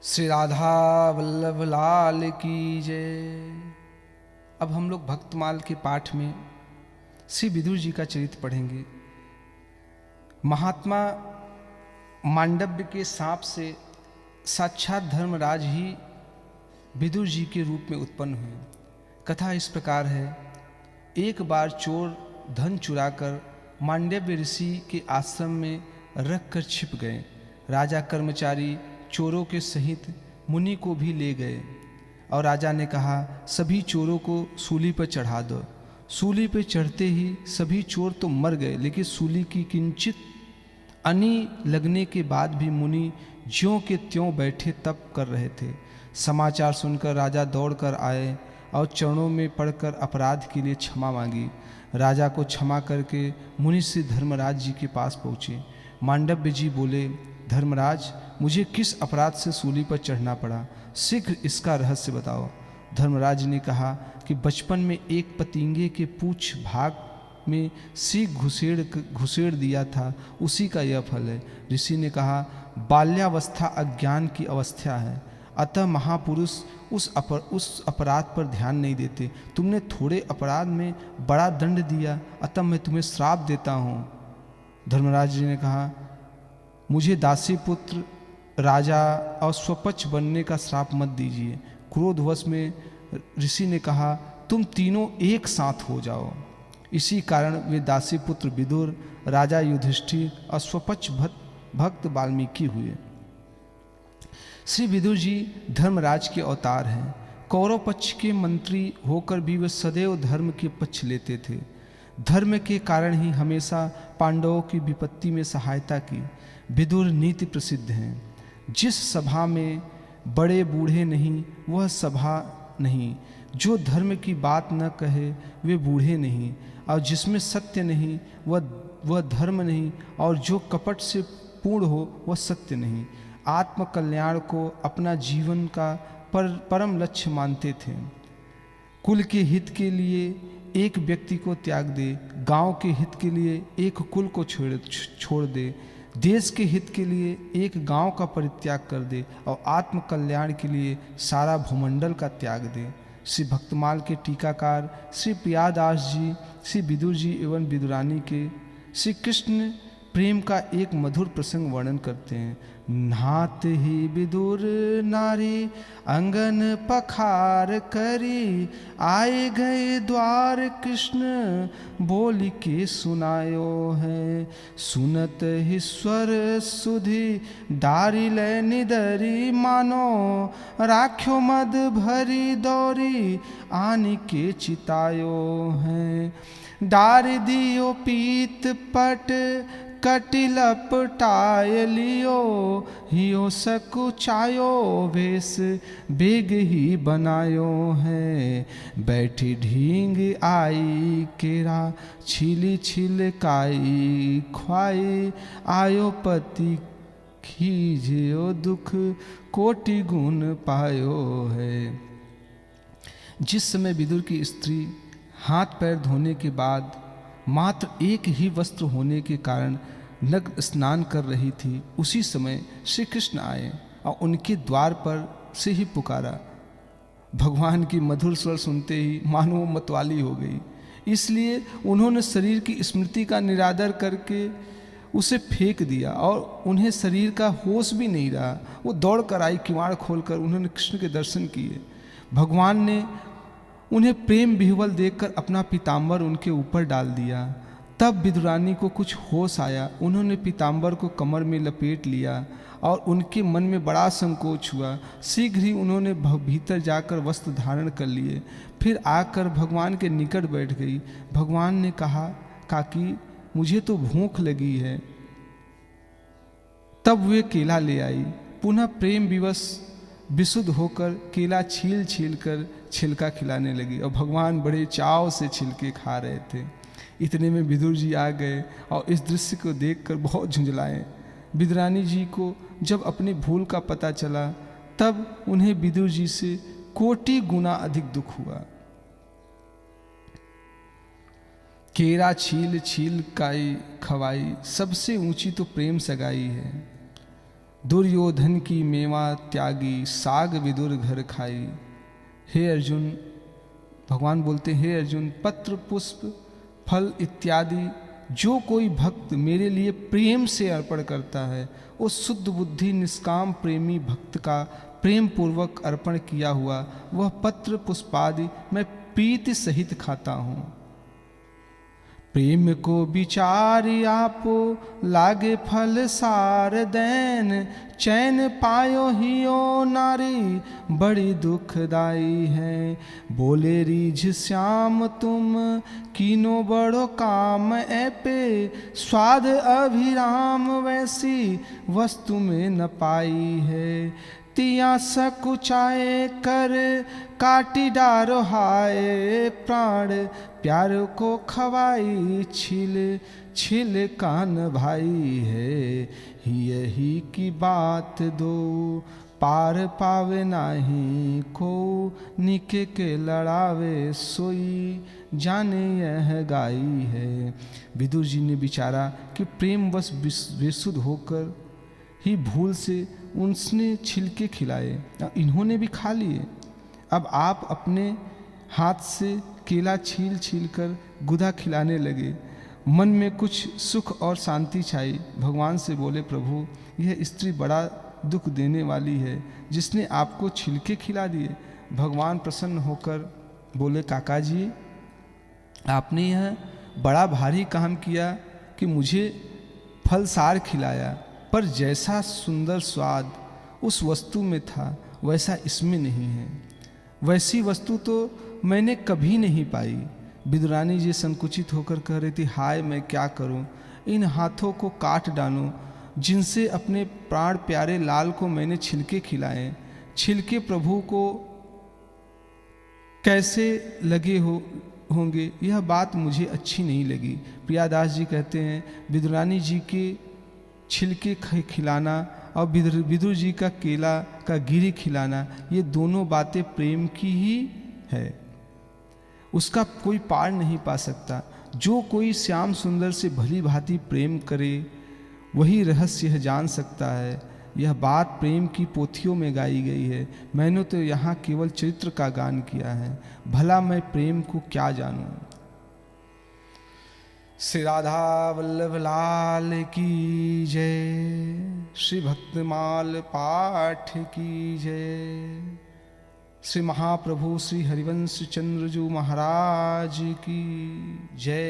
श्री राधा वल्लभ लाल की जय। अब हम लोग भक्तमाल के पाठ में श्री विदुर जी का चरित्र पढ़ेंगे। महात्मा मांडव्य के सांप से साक्षात धर्मराज ही विदुर जी के रूप में उत्पन्न हुए। कथा इस प्रकार है। एक बार चोर धन चुराकर मांडव्य ऋषि के आश्रम में रख कर छिप गए। राजा कर्मचारी चोरों के सहित मुनि को भी ले गए और राजा ने कहा, सभी चोरों को सूली पर चढ़ा दो। सूली पर चढ़ते ही सभी चोर तो मर गए, लेकिन सूली की किंचित अनी लगने के बाद भी मुनि ज्यों के त्यों बैठे तप कर रहे थे। समाचार सुनकर राजा दौड़ कर आए और चरणों में पड़कर अपराध के लिए क्षमा मांगी। राजा को क्षमा करके मुनि से धर्मराज जी के पास पहुँचे। मांडव्य जी बोले, धर्मराज, मुझे किस अपराध से सूली पर चढ़ना पड़ा? शीघ्र इसका रहस्य बताओ। धर्मराज ने कहा कि बचपन में एक पतिंगे के पूछ भाग में सीख घुसेड़ दिया था, उसी का यह फल है। ऋषि ने कहा, बाल्यावस्था अज्ञान की अवस्था है, अतः महापुरुष उस अपराध पर ध्यान नहीं देते। तुमने थोड़े अपराध में बड़ा दंड दिया, अतः मैं तुम्हें श्राप देता हूँ। धर्मराज जी ने कहा, मुझे दासी पुत्र राजा और स्वपक्ष बनने का श्राप मत दीजिए। क्रोधवश में ऋषि ने कहा, तुम तीनों एक साथ हो जाओ। इसी कारण वे दासी पुत्र विदुर, राजा युधिष्ठिर और स्वपक्ष भक्त वाल्मीकि हुए। श्री विदुर जी धर्मराज के अवतार हैं। कौरव पक्ष के मंत्री होकर भी वे सदैव धर्म के पक्ष लेते थे। धर्म के कारण ही हमेशा पांडवों की विपत्ति में सहायता की। विदुर नीति प्रसिद्ध हैं। जिस सभा में बड़े बूढ़े नहीं वह सभा नहीं, जो धर्म की बात न कहे वे बूढ़े नहीं, और जिसमें सत्य नहीं वह धर्म नहीं, और जो कपट से पूर्ण हो वह सत्य नहीं। आत्म कल्याण को अपना जीवन का परम लक्ष्य मानते थे। कुल के हित के लिए एक व्यक्ति को त्याग दे, गांव के हित के लिए एक कुल को छोड़ दे, देश के हित के लिए एक गांव का परित्याग कर दे, और आत्म कल्याण के लिए सारा भूमंडल का त्याग दे। श्री भक्तमाल के टीकाकार श्री प्रियादास जी श्री विदुर जी एवं विदुरानी के श्री कृष्ण प्रेम का एक मधुर प्रसंग वर्णन करते हैं। नात ही विदुर नारी अंगन पखार करी, आए गए द्वार कृष्ण बोल के सुनायो है। सुनत ही स्वर सुधि डारी ले निदरी, मानो राख्यो मद भरी दौरी आन के चितायो है। डार दियो पीत पट कटिलपटाय लियो, हियो सकुचायो वेश बेग ही बनायो है। बैठी ढींग आई केरा छिली छिलकाई, ख्वाई आयो पति खीजियो दुख कोटि गुण पायो है। जिस समय विदुर की स्त्री हाथ पैर धोने के बाद मात्र एक ही वस्त्र होने के कारण नग्न स्नान कर रही थी, उसी समय श्री कृष्ण आए और उनके द्वार पर से ही पुकारा। भगवान की मधुर स्वर सुनते ही मानो मतवाली हो गई, इसलिए उन्होंने शरीर की स्मृति का निरादर करके उसे फेंक दिया और उन्हें शरीर का होश भी नहीं रहा। वो दौड़ कर आई, किवाड़ खोलकर उन्होंने कृष्ण के दर्शन किए। भगवान ने उन्हें प्रेम विह्वल देखकर अपना पीताम्बर उनके ऊपर डाल दिया। तब विदुरानी को कुछ होश आया, उन्होंने पीताम्बर को कमर में लपेट लिया और उनके मन में बड़ा संकोच हुआ। शीघ्र ही उन्होंने भीतर जाकर वस्त्र धारण कर लिए, फिर आकर भगवान के निकट बैठ गई। भगवान ने कहा, काकी मुझे तो भूख लगी है। तब वे केला ले आई। पुनः प्रेम विवश विशुद्ध होकर केला छील छील कर छिलका खिलाने लगी और भगवान बड़े चाव से छिलके खा रहे थे। इतने में विदुर जी आ गए और इस दृश्य को देखकर बहुत झुंझलाए। विदुरानी जी को जब अपनी भूल का पता चला, तब उन्हें विदुर जी से कोटि गुना अधिक दुख हुआ। केरा छील छील काई खवाई, सबसे ऊंची तो प्रेम सगाई है। दुर्योधन की मेवा त्यागी, साग विदुर घर खाई। हे अर्जुन, भगवान बोलते हैं, हे अर्जुन, पत्र पुष्प फल इत्यादि जो कोई भक्त मेरे लिए प्रेम से अर्पण करता है, उस शुद्ध बुद्धि निष्काम प्रेमी भक्त का प्रेम पूर्वक अर्पण किया हुआ वह पत्र पुष्पादि मैं प्रीति सहित खाता हूँ। प्रेम को विचारी आपो, लागे फल सार दैन, चैन पायो हियो नारी, बड़ी दुखदाई है। बोले रीझ श्याम तुम, कीनो बड़ो काम ए पे, स्वाद अभिराम वैसी वस्तु में न पाई है। तिया सकुचाए कर काटी डारो हाय, प्राण प्यार को खवाई, छिल छिल कान भाई है। यही की बात दो, पार पावे नाही को, निके के लड़ावे सोई, जाने यह गाई है। विदुर जी ने विचारा कि प्रेमवश बेसुध होकर ही भूल से उसने छिलके खिलाए, इन्होंने भी खा लिए। अब आप अपने हाथ से केला छील छील कर गुदा खिलाने लगे। मन में कुछ सुख और शांति छाई। भगवान से बोले, प्रभु यह स्त्री बड़ा दुख देने वाली है, जिसने आपको छिलके खिला दिए। भगवान प्रसन्न होकर बोले, काका जी, आपने यह बड़ा भारी काम किया कि मुझे फलसार खिलाया, पर जैसा सुंदर स्वाद उस वस्तु में था वैसा इसमें नहीं है। वैसी वस्तु तो मैंने कभी नहीं पाई। विदुरानी जी संकुचित होकर कह रही थी, हाय मैं क्या करूं, इन हाथों को काट डालूं जिनसे अपने प्राण प्यारे लाल को मैंने छिलके खिलाए। छिलके प्रभु को कैसे लगे होंगे, यह बात मुझे अच्छी नहीं लगी। प्रियादास जी कहते हैं, विदुरानी जी के छिलके खिलाना और विदुर जी का केला का गिरी खिलाना, ये दोनों बातें प्रेम की ही है, उसका कोई पार नहीं पा सकता। जो कोई श्याम सुंदर से भली भांति प्रेम करे वही रहस्य जान सकता है। यह बात प्रेम की पोथियों में गाई गई है, मैंने तो यहाँ केवल चरित्र का गान किया है। भला मैं प्रेम को क्या जानूं। श्री राधा वल्लभ लाल की जय, श्री भक्तमाल पाठ की जय, श्री महाप्रभु श्री हरिवंश चंद्र जी महाराज की जय।